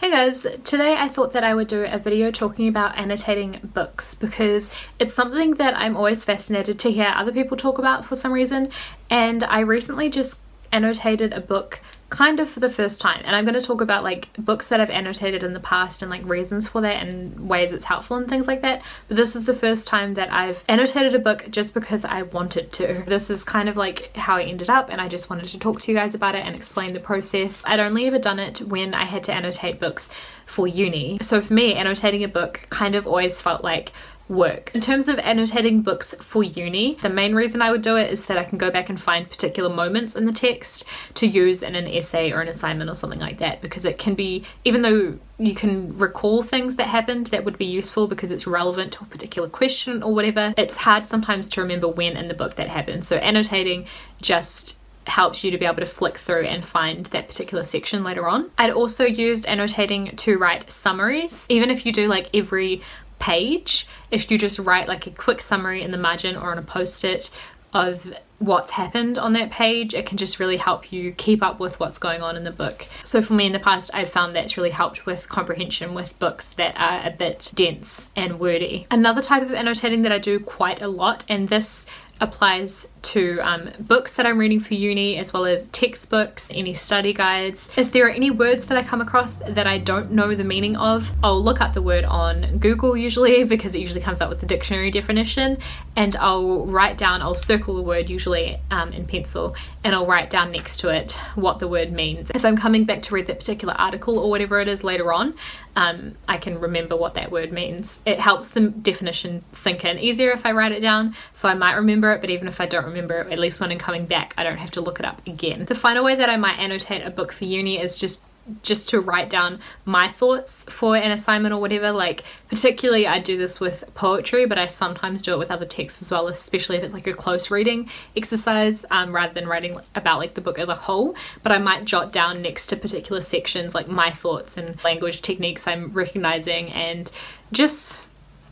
Hey guys, today I thought that I would do a video talking about annotating books because it's something that I'm always fascinated to hear other people talk about for some reason, and I recently just annotated a book kind of for the first time, and I'm going to talk about like books that I've annotated in the past and like reasons for that and ways it's helpful and things like that. But this is the first time that I've annotated a book just because I wanted to. This is kind of like how I ended up, and I just wanted to talk to you guys about it and explain the process. I'd only ever done it when I had to annotate books for uni, so for me annotating a book kind of always felt like work. In terms of annotating books for uni, the main reason I would do it is that I can go back and find particular moments in the text to use in an essay or an assignment or something like that, because it can be, even though you can recall things that happened that would be useful because it's relevant to a particular question or whatever, it's hard sometimes to remember when in the book that happened. So annotating just helps you to be able to flick through and find that particular section later on. I'd also used annotating to write summaries. Even if you do like every page, if you just write like a quick summary in the margin or on a post-it of what's happened on that page, it can just really help you keep up with what's going on in the book. So for me in the past, I've found that's really helped with comprehension with books that are a bit dense and wordy. Another type of annotating that I do quite a lot, and this applies to books that I'm reading for uni as well as textbooks, any study guides. If there are any words that I come across that I don't know the meaning of, I'll look up the word on Google usually, because it usually comes up with the dictionary definition, and I'll write down, I'll circle the word usually in pencil, and I'll write down next to it what the word means. If I'm coming back to read that particular article or whatever it is later on, I can remember what that word means. It helps the definition sink in easier if I write it down, so I might remember it, but even if I don't remember it, at least when I'm coming back I don't have to look it up again. The final way that I might annotate a book for uni is just to write down my thoughts for an assignment or whatever. Like particularly I do this with poetry, but I sometimes do it with other texts as well, especially if it's like a close reading exercise, rather than writing about like the book as a whole. But I might jot down next to particular sections like my thoughts and language techniques I'm recognizing, and just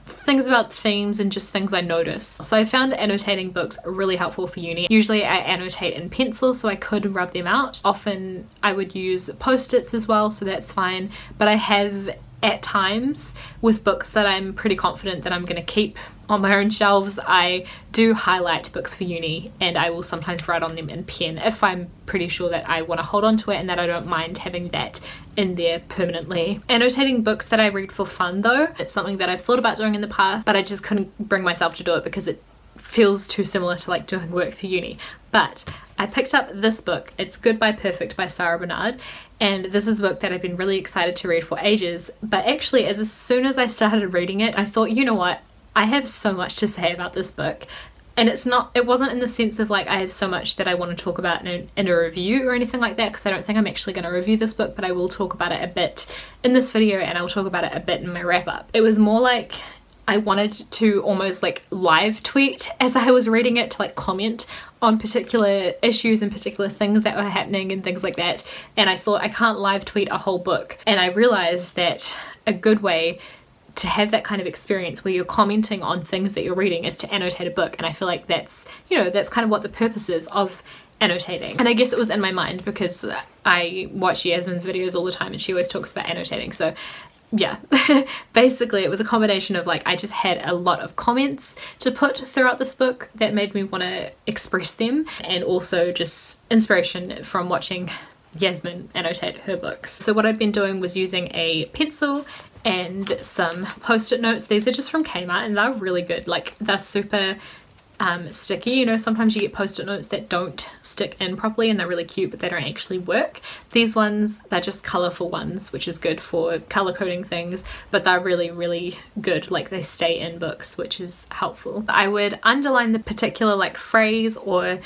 things about themes and just things I notice. So I found annotating books really helpful for uni. Usually I annotate in pencil so I could rub them out. Often I would use post-its as well, so that's fine. But I have at times with books that I'm pretty confident that I'm going to keep on my own shelves, I do highlight books for uni, and I will sometimes write on them in pen if I'm pretty sure that I want to hold on to it and that I don't mind having that in there permanently. Annotating books that I read for fun though, it's something that I've thought about doing in the past, but I just couldn't bring myself to do it because it feels too similar to like doing work for uni. But I picked up this book, it's Goodbye Perfect by Sara Barnard, and this is a book that I've been really excited to read for ages. But actually as soon as I started reading it, I thought, you know what, I have so much to say about this book. And it wasn't in the sense of like I have so much that I want to talk about in a review or anything like that, because I don't think I'm actually going to review this book, but I will talk about it a bit in this video and I'll talk about it a bit in my wrap up. It was more like I wanted to almost like live tweet as I was reading it, to like comment on particular issues and particular things that were happening and things like that. And I thought, I can't live tweet a whole book. And I realized that a good way to have that kind of experience where you're commenting on things that you're reading is to annotate a book. And I feel like that's, you know, that's kind of what the purpose is of annotating. And I guess it was in my mind because I watch Yasmin's videos all the time and she always talks about annotating. So yeah, basically it was a combination of like I just had a lot of comments to put throughout this book that made me want to express them, and also just inspiration from watching Yasmin annotate her books. So what I've been doing was using a pencil and some post-it notes. These are just from Kmart and they're really good. Like they're super sticky. You know, sometimes you get post-it notes that don't stick in properly and they're really cute but they don't actually work. These ones, they're just colourful ones, which is good for colour coding things, but they're really good, like they stay in books, which is helpful. I would underline the particular like phrase or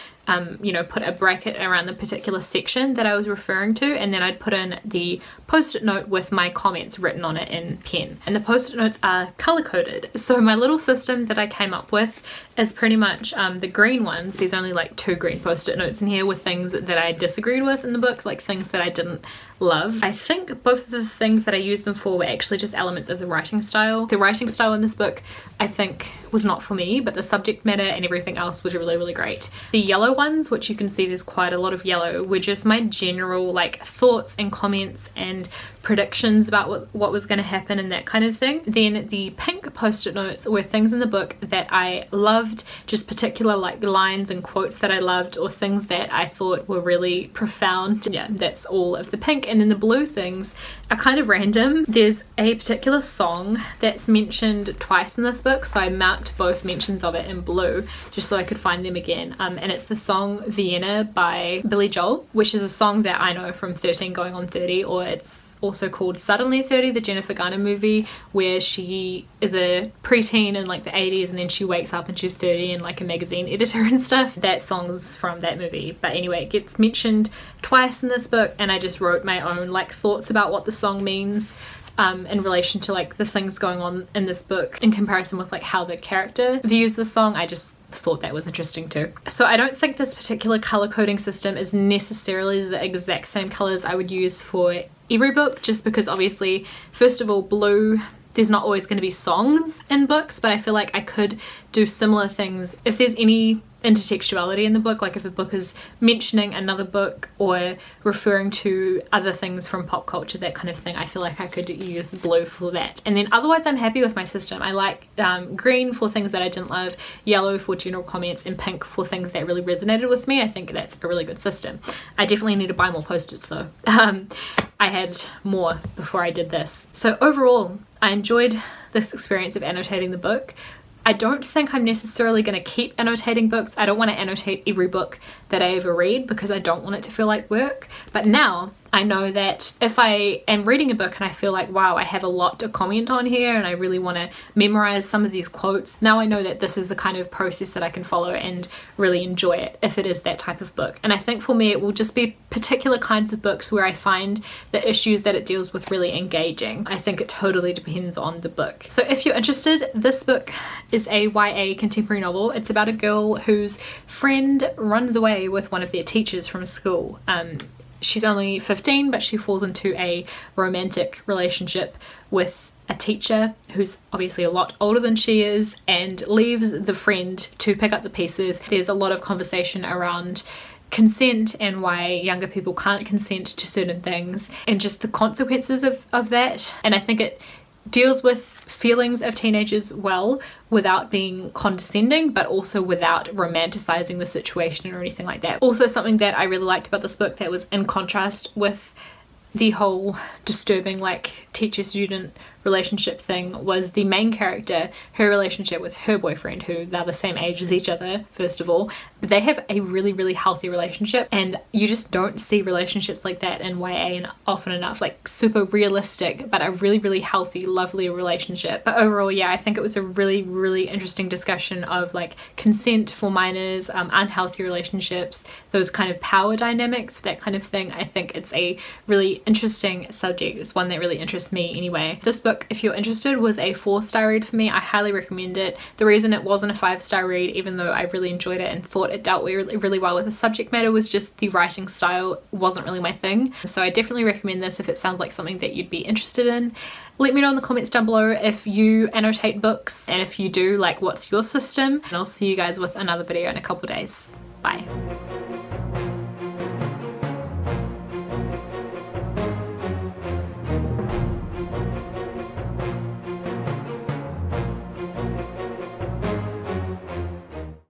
you know, put a bracket around the particular section that I was referring to, and then I'd put in the post-it note with my comments written on it in pen. And the post-it notes are color-coded. So my little system that I came up with is pretty much the green ones. There's only like 2 green post-it notes in here with things that I disagreed with in the book, like things that I didn't love. I think both of the things that I used them for were actually just elements of the writing style. The writing style in this book I think was not for me, but the subject matter and everything else was really great. The yellow ones, which you can see there's quite a lot of yellow, were just my general like thoughts and comments and predictions about what was going to happen and that kind of thing. Then the pink post-it notes were things in the book that I loved, just particular like lines and quotes that I loved, or things that I thought were really profound. Yeah, that's all of the pink. And then the blue things are kind of random. There's a particular song that's mentioned twice in this book, so I marked both mentions of it in blue just so I could find them again. And it's the song Vienna by Billy Joel, which is a song that I know from 13 Going on 30, or it's also called Suddenly 30, the Jennifer Garner movie, where she is a preteen in like the 80s and then she wakes up and she's 30 and like a magazine editor and stuff. That song's from that movie. But anyway, it gets mentioned twice in this book, and I just wrote my own like thoughts about what the song means in relation to like the things going on in this book in comparison with like how the character views the song. I just thought that was interesting too. So I don't think this particular color coding system is necessarily the exact same colors I would use for every book, just because obviously, first of all, blue, there's not always going to be songs in books, but I feel like I could do similar things if there's any intertextuality in the book, like if a book is mentioning another book or referring to other things from pop culture, that kind of thing. I feel like I could use blue for that. And then otherwise I'm happy with my system. I like green for things that I didn't love, yellow for general comments, and pink for things that really resonated with me. I think that's a really good system. I definitely need to buy more post-its though. I had more before I did this. So overall, I enjoyed this experience of annotating the book. I don't think I'm necessarily going to keep annotating books. I don't want to annotate every book that I ever read because I don't want it to feel like work. But now I know that if I am reading a book and I feel like, wow, I have a lot to comment on here and I really want to memorize some of these quotes, now I know that this is a kind of process that I can follow and really enjoy it if it is that type of book. And I think for me it will just be particular kinds of books where I find the issues that it deals with really engaging. I think it totally depends on the book. So if you're interested, this book is a YA contemporary novel. It's about a girl whose friend runs away with one of their teachers from school. She's only 15, but she falls into a romantic relationship with a teacher who's obviously a lot older than she is, and leaves the friend to pick up the pieces. There's a lot of conversation around consent and why younger people can't consent to certain things and just the consequences of that. And I think it deals with feelings of teenagers well, without being condescending, but also without romanticizing the situation or anything like that. Also, something that I really liked about this book that was in contrast with the whole disturbing like teacher-student relationship thing was the main character, her relationship with her boyfriend, who they're the same age as each other, first of all. But they have a really healthy relationship, and you just don't see relationships like that in YA often enough, like super realistic but a really healthy, lovely relationship. But overall, yeah, I think it was a really interesting discussion of like consent for minors, unhealthy relationships, those kind of power dynamics, that kind of thing. I think it's a really interesting subject. It's one that really interests me anyway. This book, if you're interested, was a 4-star read for me. I highly recommend it. The reason it wasn't a 5-star read, even though I really enjoyed it and thought it dealt really well with the subject matter, was just the writing style wasn't really my thing. So I definitely recommend this if it sounds like something that you'd be interested in. Let me know in the comments down below if you annotate books, and if you do, like, what's your system. And I'll see you guys with another video in a couple days. Bye.